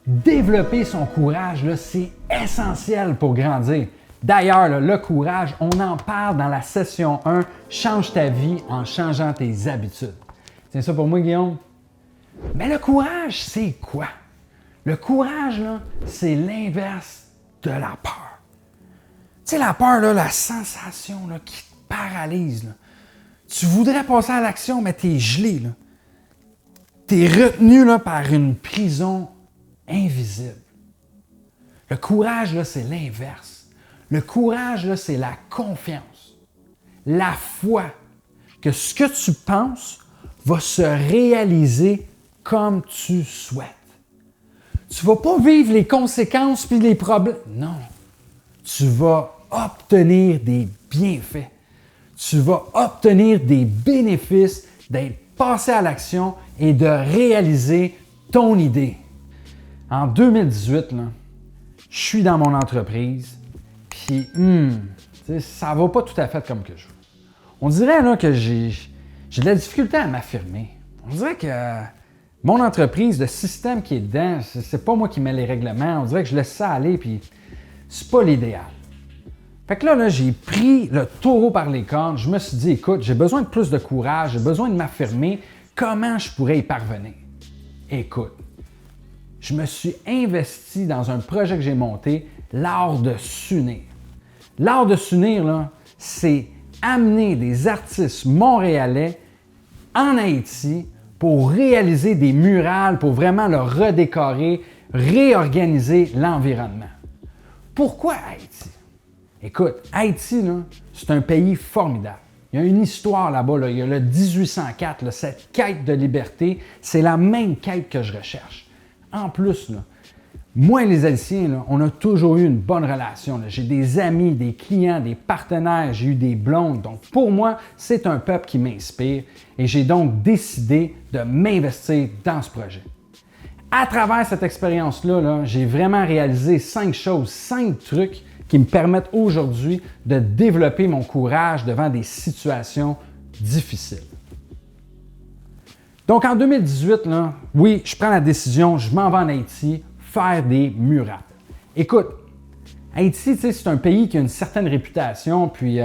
Développer son courage, là, c'est essentiel pour grandir. D'ailleurs, là, le courage, on en parle dans la session 1, Change ta vie en changeant tes habitudes. C'est ça pour moi, Guillaume? Mais le courage, c'est quoi? Le courage, là, c'est l'inverse de la peur. Tu sais, la peur, là, la sensation là, qui te paralyse. Là. Tu voudrais passer à l'action, mais tu es gelé. Tu es retenu là, par une prison invisible. Le courage, là, c'est l'inverse. Le courage, là, c'est la confiance, la foi que ce que tu penses va se réaliser comme tu souhaites. Tu ne vas pas vivre les conséquences puis les problèmes. Non. Tu vas obtenir des bienfaits. Tu vas obtenir des bénéfices d'être passé à l'action et de réaliser ton idée. En 2018, là, je suis dans mon entreprise, puis ça ne va pas tout à fait comme que je veux. On dirait là, que j'ai de la difficulté à m'affirmer. On dirait que mon entreprise, le système qui est dedans, c'est pas moi qui mets les règlements. On dirait que je laisse ça aller, puis c'est pas l'idéal. Fait que là, j'ai pris le taureau par les cornes. Je me suis dit, écoute, j'ai besoin de plus de courage, j'ai besoin de m'affirmer. Comment je pourrais y parvenir? Écoute, je me suis investi dans un projet que j'ai monté, l'art de s'unir. L'art de s'unir, là, c'est amener des artistes montréalais en Haïti pour réaliser des murales, pour vraiment le redécorer, réorganiser l'environnement. Pourquoi Haïti? Écoute, Haïti, là, c'est un pays formidable. Il y a une histoire là-bas, là. Il y a le 1804, là, cette quête de liberté, c'est la même quête que je recherche. En plus, là, moi et les Haïtiens, là, on a toujours eu une bonne relation. Là. J'ai des amis, des clients, des partenaires, j'ai eu des blondes. Donc, pour moi, c'est un peuple qui m'inspire et j'ai donc décidé de m'investir dans ce projet. À travers cette expérience-là, là, j'ai vraiment réalisé 5 choses, 5 trucs qui me permettent aujourd'hui de développer mon courage devant des situations difficiles. Donc, en 2018, là, oui, je prends la décision, je m'en vais en Haïti faire des murales. Écoute, Haïti, c'est un pays qui a une certaine réputation, puis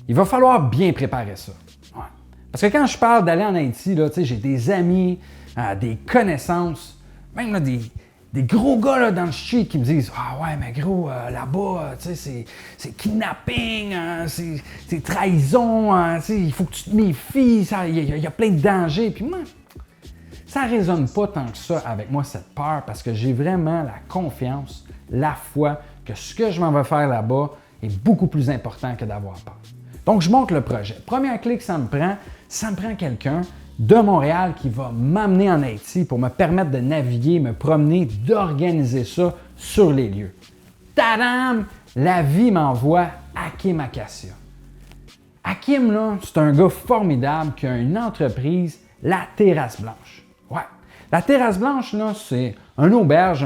il va falloir bien préparer ça. Ouais. Parce que quand je parle d'aller en Haïti, là, j'ai des amis, des connaissances, même là, des gros gars là, dans le street qui me disent « Ah ouais, mais gros, là-bas, c'est kidnapping, c'est trahison, il faut que tu te méfies, il y a plein de dangers. » Puis moi, ça ne résonne pas tant que ça avec moi, cette peur, parce que j'ai vraiment la confiance, la foi que ce que je m'en vais faire là-bas est beaucoup plus important que d'avoir peur. Donc, je monte le projet. Première clé que ça me prend quelqu'un de Montréal qui va m'amener en Haïti pour me permettre de naviguer, me promener, d'organiser ça sur les lieux. Tadam! La vie m'envoie Hakim Acacia. Hakim, là, c'est un gars formidable qui a une entreprise, la Terrasse Blanche. Ouais. La Terrasse Blanche, là, c'est une auberge,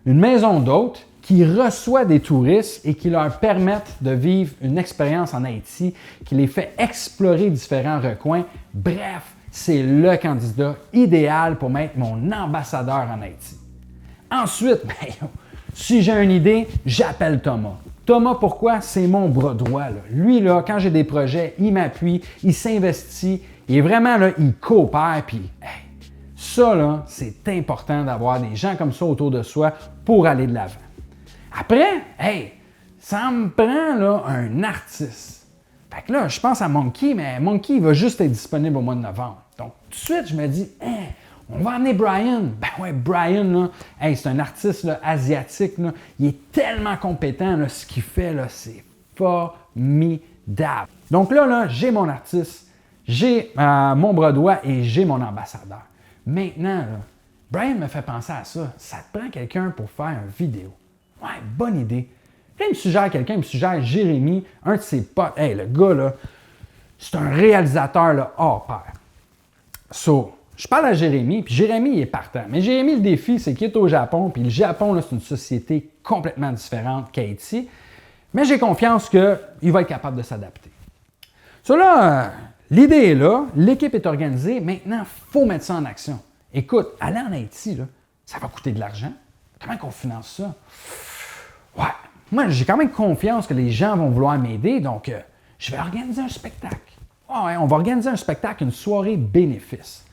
une maison d'hôtes qui reçoit des touristes et qui leur permettent de vivre une expérience en Haïti, qui les fait explorer différents recoins. Bref, c'est le candidat idéal pour m'être mon ambassadeur en Haïti. Ensuite, si j'ai une idée, j'appelle Thomas. Thomas, pourquoi? C'est mon bras droit. Là. Lui, là, quand j'ai des projets, il m'appuie, il s'investit, et vraiment, là, il coopère. Puis, ça, là, c'est important d'avoir des gens comme ça autour de soi pour aller de l'avant. Après, ça me prend là, un artiste. Fait que là, je pense à Monkey, mais Monkey, il va juste être disponible au mois de novembre. Donc, tout de suite, je me dis, on va amener Brian. Ben ouais, Brian, là, c'est un artiste là, asiatique. Là, il est tellement compétent. Là, ce qu'il fait, là, c'est formidable. Donc là, j'ai mon artiste, j'ai mon bras droit et j'ai mon ambassadeur. Maintenant, là, Brian me fait penser à ça. Ça te prend quelqu'un pour faire une vidéo. Ouais, bonne idée. Puis il me suggère quelqu'un, il me suggère Jérémy, un de ses potes. Le gars, là, c'est un réalisateur là, hors pair. So, je parle à Jérémy, puis Jérémy, il est partant. Mais Jérémy, le défi, c'est qu'il est au Japon, puis le Japon, là, c'est une société complètement différente qu'Haïti. Mais j'ai confiance qu'il va être capable de s'adapter. So là, l'idée est là, l'équipe est organisée, maintenant, il faut mettre ça en action. Écoute, aller en Haïti, là, ça va coûter de l'argent. Comment qu'on finance ça? Ouais, moi, j'ai quand même confiance que les gens vont vouloir m'aider, donc je vais organiser un spectacle. Ouais, on va organiser un spectacle, une soirée bénéfice.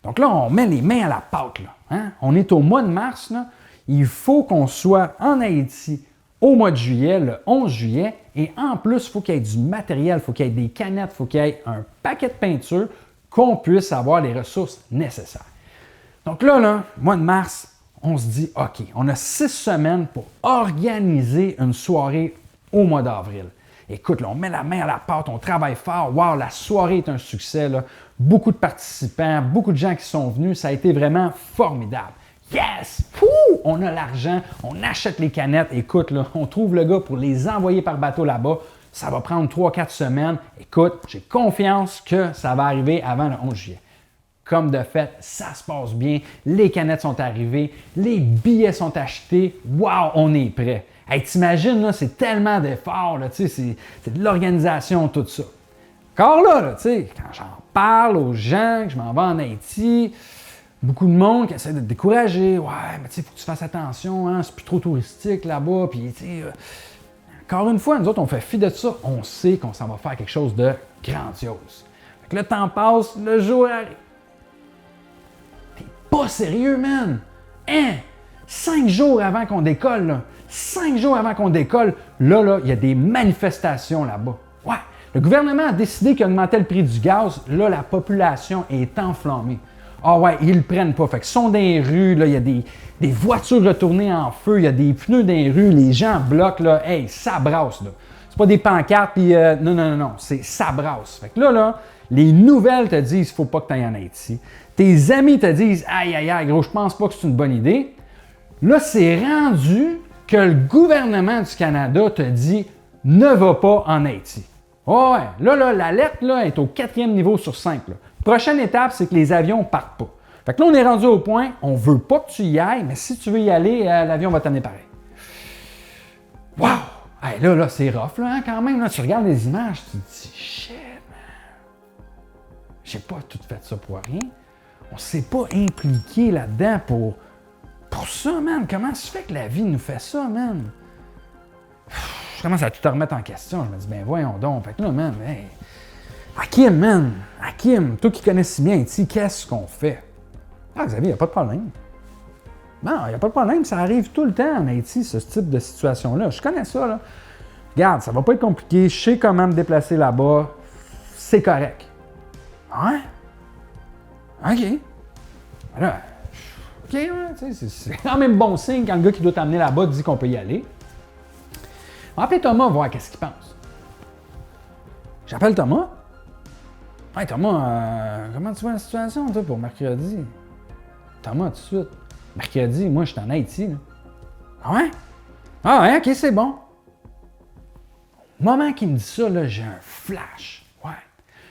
Donc là, on met les mains à la pâte. Là, hein? On est au mois de mars. Là. Il faut qu'on soit en Haïti au mois de juillet, le 11 juillet. Et en plus, il faut qu'il y ait du matériel, il faut qu'il y ait des canettes, il faut qu'il y ait un paquet de peinture, qu'on puisse avoir les ressources nécessaires. Donc là, mois de mars, on se dit, OK, on a 6 semaines pour organiser une soirée au mois d'avril. Écoute, là, on met la main à la pâte, on travaille fort. Wow, la soirée est un succès. Là. Beaucoup de participants, beaucoup de gens qui sont venus. Ça a été vraiment formidable. Yes! Fou! On a l'argent, on achète les canettes. Écoute, là, on trouve le gars pour les envoyer par bateau là-bas. Ça va prendre 3-4 semaines. Écoute, j'ai confiance que ça va arriver avant le 11 juillet. Comme de fait, ça se passe bien. Les canettes sont arrivées, les billets sont achetés. Wow, on est prêt. Hey, t'imagines, là, c'est tellement d'efforts, là, c'est de l'organisation, tout ça. Encore là, quand j'en parle aux gens, que je m'en vais en Haïti, beaucoup de monde qui essaie de te décourager. Ouais, mais il faut que tu fasses attention, hein, c'est plus trop touristique là-bas. Puis, encore une fois, nous autres, on fait fi de ça. On sait qu'on s'en va faire quelque chose de grandiose. Fait que le temps passe, le jour arrive. T'es pas sérieux, man! Hein? 5 jours avant qu'on décolle, là. 5 jours avant qu'on décolle, là, il y a des manifestations là-bas. Ouais, le gouvernement a décidé qu'il augmentait le prix du gaz. Là, la population est enflammée. Ah ouais, ils le prennent pas. Fait qu'ils sont dans les rues, là, il y a des voitures retournées en feu, il y a des pneus dans les rues, les gens bloquent, là. Hey, ça brasse, là. C'est pas des pancartes, puis non, c'est ça brasse. Fait que là, les nouvelles te disent, faut pas que tu ailles en Haïti. Tes amis te disent, aïe, gros, je pense pas que c'est une bonne idée. Là, c'est rendu que le gouvernement du Canada te dit ne va pas en Haïti. Oh ouais, là, l'alerte est au 4e niveau sur 5. Là. Prochaine étape, c'est que les avions ne partent pas. Fait que là, on est rendu au point, on ne veut pas que tu y ailles, mais si tu veux y aller, l'avion va t'amener pareil. Wow! Hey, là, c'est rough, là, hein, quand même. Là, tu regardes les images, tu te dis, shit, man. J'ai pas tout fait ça pour rien. On s'est pas impliqué là-dedans pour ça, man. Comment se fait que la vie nous fait ça, man? Je commence à tout te remettre en question. Je me dis, ben voyons donc. Fait que là, man, hey. Hakim, man. Hakim, toi qui connais si bien Haïti, qu'est-ce qu'on fait? Ah, Xavier, il n'y a pas de problème. Non, il n'y a pas de problème. Ça arrive tout le temps en Haïti, ce type de situation-là. Je connais ça, là. Regarde, ça va pas être compliqué. Je sais comment me déplacer là-bas. C'est correct. Ouais? OK. Alors, OK, ouais, c'est quand même bon signe quand le gars qui doit t'amener là-bas dit qu'on peut y aller. On va appeler Thomas, voir qu'est-ce qu'il pense. J'appelle Thomas. Hey Thomas, comment tu vois la situation, toi, pour mercredi? Thomas, tout de suite. Mercredi, moi, je suis en Haïti. Là. Ah ouais? Ah ouais, OK, c'est bon. Au moment qu'il me dit ça, là, j'ai un flash. Ouais.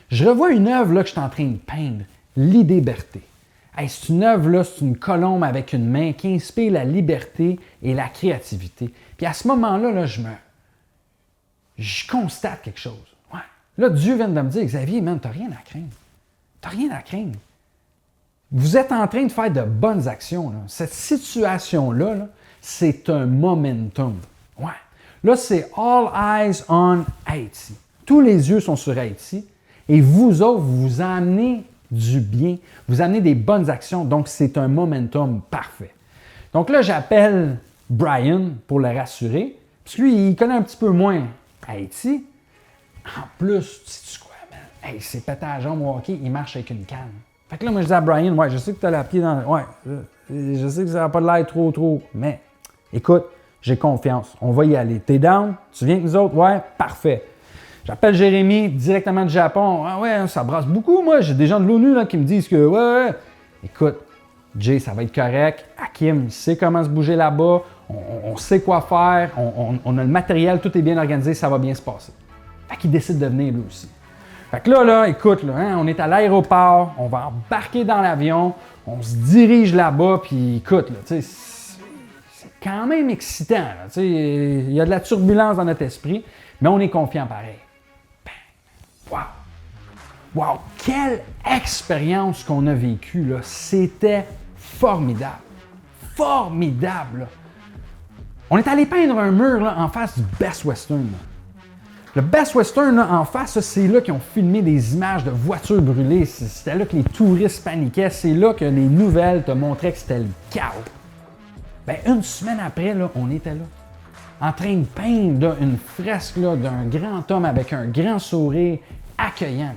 Je revois une œuvre là, que je suis en train de peindre. L'Idéberté. Hey, c'est une œuvre, là, c'est une colombe avec une main qui inspire la liberté et la créativité. Puis à ce moment-là, je constate quelque chose. Ouais. Là, Dieu vient de me dire, Xavier, man, t'as rien à craindre. T'as rien à craindre. Vous êtes en train de faire de bonnes actions. Là. Cette situation-là, là, c'est un momentum. Ouais. Là, c'est all eyes on Haïti. Tous les yeux sont sur Haïti. Et vous autres, vous amenez du bien, vous amenez des bonnes actions, donc c'est un momentum parfait. Donc là, j'appelle Brian pour le rassurer, parce que lui, il connaît un petit peu moins Haïti. En plus, sais-tu quoi, man? Hey, c'est pété à la jambe au hockey, il marche avec une canne. Fait que là, moi, je dis à Brian, ouais, je sais que tu as la pied dans... Ouais, je sais que ça n'a pas de l'air trop, mais écoute, j'ai confiance, on va y aller. T'es down? Tu viens avec nous autres? Ouais, parfait. J'appelle Jérémy directement du Japon. Ah ouais, ça brasse beaucoup, moi. J'ai des gens de l'ONU là, qui me disent que, ouais. Écoute, Jay, ça va être correct. Hakim, il sait comment se bouger là-bas. On sait quoi faire. On a le matériel, tout est bien organisé, ça va bien se passer. Fait qu'il décide de venir lui aussi. Fait que là, écoute, là, hein, on est à l'aéroport, on va embarquer dans l'avion, on se dirige là-bas, puis écoute, là, tu sais, c'est quand même excitant. Là, tu sais, il y a de la turbulence dans notre esprit, mais on est confiant pareil. Wow! Quelle expérience qu'on a vécue, là! C'était formidable! Formidable! Là. On est allé peindre un mur là, en face du Best Western. Là. Le Best Western, là, en face, c'est là qu'ils ont filmé des images de voitures brûlées. C'était là que les touristes paniquaient. C'est là que les nouvelles te montraient que c'était le chaos. Bien, une semaine après, là, on était là, en train de peindre là, une fresque là, d'un grand homme avec un grand sourire accueillant.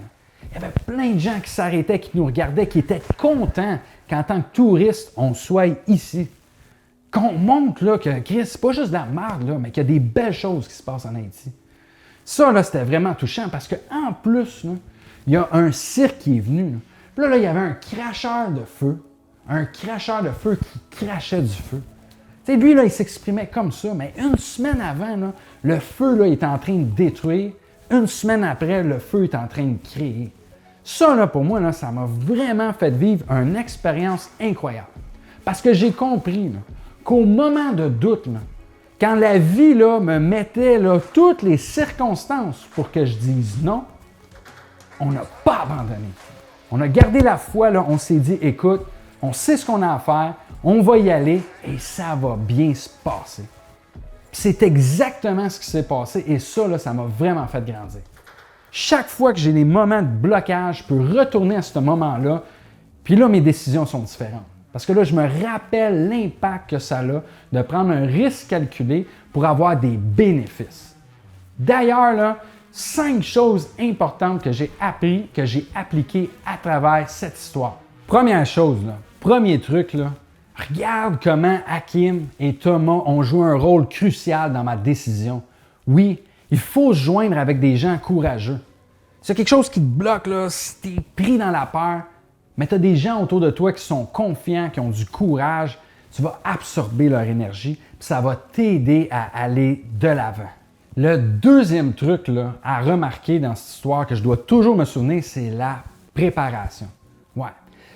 Il y avait plein de gens qui s'arrêtaient, qui nous regardaient, qui étaient contents qu'en tant que touristes, on soit ici. Qu'on montre là, que Chris, c'est pas juste de la merde, là, mais qu'il y a des belles choses qui se passent en Haïti. Ça, là, c'était vraiment touchant parce qu'en plus, là, il y a un cirque qui est venu. Là. Puis là, il y avait un cracheur de feu qui crachait du feu. Tu sais, lui, là, il s'exprimait comme ça, mais une semaine avant, là, le feu là, est en train de détruire. Une semaine après, le feu est en train de créer. Ça, là, pour moi, là, ça m'a vraiment fait vivre une expérience incroyable. Parce que j'ai compris là, qu'au moment de doute, là, quand la vie là, me mettait là, toutes les circonstances pour que je dise non, on n'a pas abandonné. On a gardé la foi, là, on s'est dit, écoute, on sait ce qu'on a à faire, on va y aller et ça va bien se passer. Puis c'est exactement ce qui s'est passé et ça, là, ça m'a vraiment fait grandir. Chaque fois que j'ai des moments de blocage, je peux retourner à ce moment-là, puis là, mes décisions sont différentes. Parce que là, je me rappelle l'impact que ça a de prendre un risque calculé pour avoir des bénéfices. D'ailleurs, là, 5 choses importantes que j'ai appris, que j'ai appliquées à travers cette histoire. Première chose, là, premier truc, là, regarde comment Hakim et Thomas ont joué un rôle crucial dans ma décision. Oui, il faut se joindre avec des gens courageux. S'il y a quelque chose qui te bloque, là, si tu es pris dans la peur, mais tu as des gens autour de toi qui sont confiants, qui ont du courage, tu vas absorber leur énergie, puis ça va t'aider à aller de l'avant. Le deuxième truc là, à remarquer dans cette histoire que je dois toujours me souvenir, c'est la préparation. Ouais.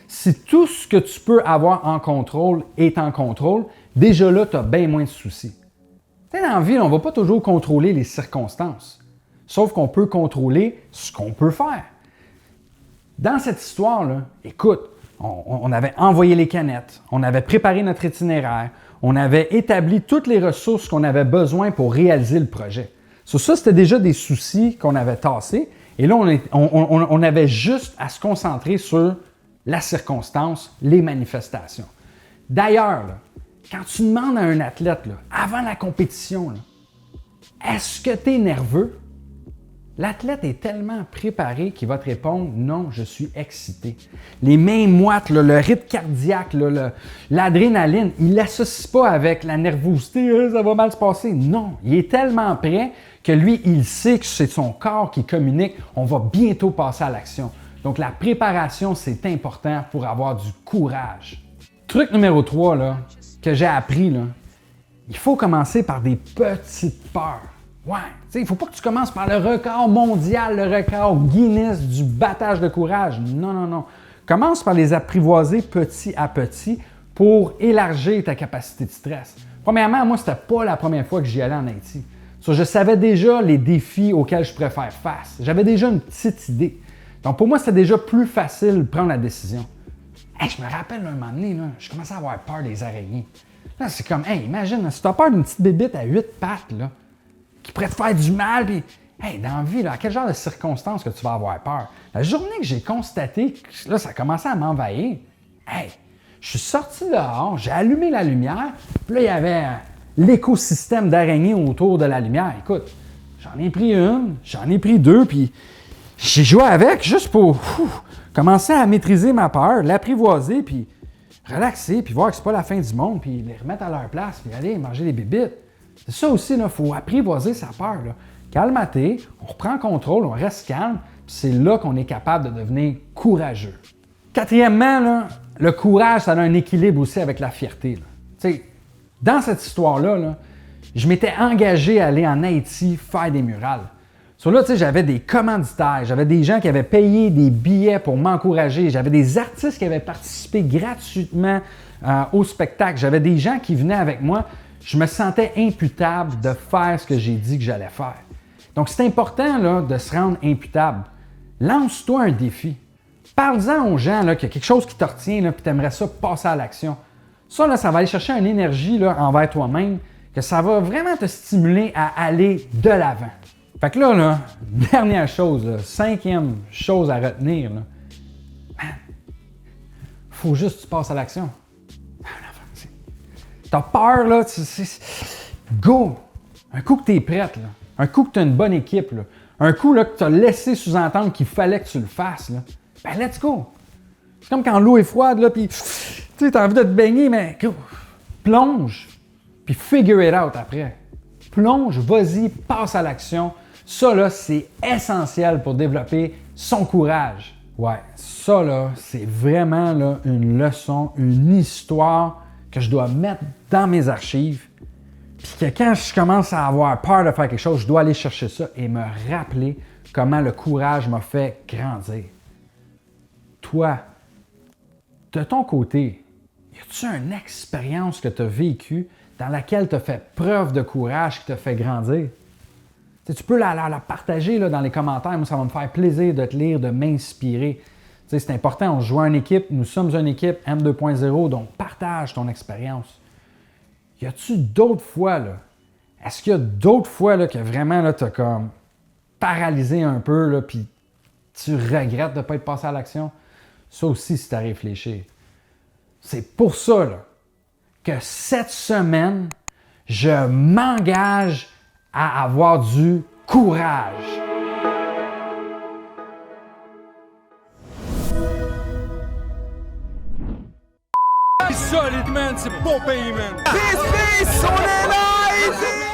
Si tout ce que tu peux avoir en contrôle est en contrôle, déjà là, tu as bien moins de soucis. Tu sais, dans la vie, on ne va pas toujours contrôler les circonstances, sauf qu'on peut contrôler ce qu'on peut faire. Dans cette histoire-là, écoute, on avait envoyé les canettes, on avait préparé notre itinéraire, on avait établi toutes les ressources qu'on avait besoin pour réaliser le projet. Sur ça, c'était déjà des soucis qu'on avait tassés. Et là, on avait juste à se concentrer sur la circonstance, les manifestations. D'ailleurs, là, quand tu demandes à un athlète, là, avant la compétition, là, est-ce que tu es nerveux? L'athlète est tellement préparé qu'il va te répondre « Non, je suis excité ». Les mains moites, là, le rythme cardiaque, là, l'adrénaline, il ne l'associe pas avec la nervosité « ça va mal se passer ». Non, il est tellement prêt que lui, il sait que c'est son corps qui communique « on va bientôt passer à l'action ». Donc la préparation, c'est important pour avoir du courage. Truc numéro 3 là, que j'ai appris, là, il faut commencer par des petites peurs. Ouais, tu sais, il ne faut pas que tu commences par le record mondial, le record Guinness du battage de courage. Non, non, non. Commence par les apprivoiser petit à petit pour élargir ta capacité de stress. Premièrement, moi, c'était pas la première fois que j'y allais en Haïti. Je savais déjà les défis auxquels je pourrais faire face. J'avais déjà une petite idée. Donc, pour moi, c'était déjà plus facile de prendre la décision. Hey, je me rappelle un moment donné, là, je commençais à avoir peur des araignées. Là, c'est comme, hey, imagine, si tu as peur d'une petite bébite à 8 pattes, là, qui pourrait te faire du mal, puis, hey, dans la vie, là, à quel genre de circonstances que tu vas avoir peur? La journée que j'ai constaté que là, ça commençait à m'envahir, hey, je suis sorti dehors, j'ai allumé la lumière, puis là, il y avait l'écosystème d'araignées autour de la lumière. Écoute, j'en ai pris une, j'en ai pris deux, puis j'ai joué avec juste pour commencer à maîtriser ma peur, l'apprivoiser, puis relaxer, puis voir que c'est pas la fin du monde, puis les remettre à leur place, puis aller manger des bébites. C'est ça aussi, il faut apprivoiser sa peur. Calmater, on reprend contrôle, on reste calme, puis c'est là qu'on est capable de devenir courageux. Quatrièmement, là, le courage, ça a un équilibre aussi avec la fierté. Dans cette histoire-là, là, je m'étais engagé à aller en Haïti faire des murales. Sur là, j'avais des commanditaires, j'avais des gens qui avaient payé des billets pour m'encourager, j'avais des artistes qui avaient participé gratuitement au spectacle, j'avais des gens qui venaient avec moi. Je me sentais imputable de faire ce que j'ai dit que j'allais faire. Donc, c'est important là, de se rendre imputable. Lance-toi un défi. Parle-en aux gens là, qu'il y a quelque chose qui te retient et tu aimerais ça passer à l'action. Ça, là, ça va aller chercher une énergie là, envers toi-même que ça va vraiment te stimuler à aller de l'avant. Fait que là, dernière chose, là, 5e chose à retenir, là, man, faut juste que tu passes à l'action. T'as peur, là, go! Un coup que t'es prête, là, un coup que t'as une bonne équipe, là, un coup là, que t'as laissé sous-entendre qu'il fallait que tu le fasses, là, ben let's go! C'est comme quand l'eau est froide, là, puis tu as envie de te baigner, mais plonge, puis figure it out après. Plonge, vas-y, passe à l'action. Ça, là, c'est essentiel pour développer son courage. Ouais, ça, là, c'est vraiment là, une leçon, une histoire que je dois mettre dans mes archives. Puis que quand je commence à avoir peur de faire quelque chose, je dois aller chercher ça et me rappeler comment le courage m'a fait grandir. Toi, de ton côté, y a-tu une expérience que tu as vécue dans laquelle tu as fait preuve de courage qui t'a fait grandir? Tu peux la partager là, dans les commentaires. Moi, ça va me faire plaisir de te lire, de m'inspirer. C'est important, on joue en équipe, nous sommes une équipe M2.0, donc partage ton expérience. Y a-tu d'autres fois, là? Est-ce qu'il y a d'autres fois là, que vraiment tu as comme paralysé un peu, là, puis tu regrettes de ne pas être passé à l'action? Ça aussi, c'est à réfléchir. C'est pour ça là, que cette semaine, je m'engage à avoir du courage. Solide, man, c'est bon pays, man. Peace, peace, on est là, easy!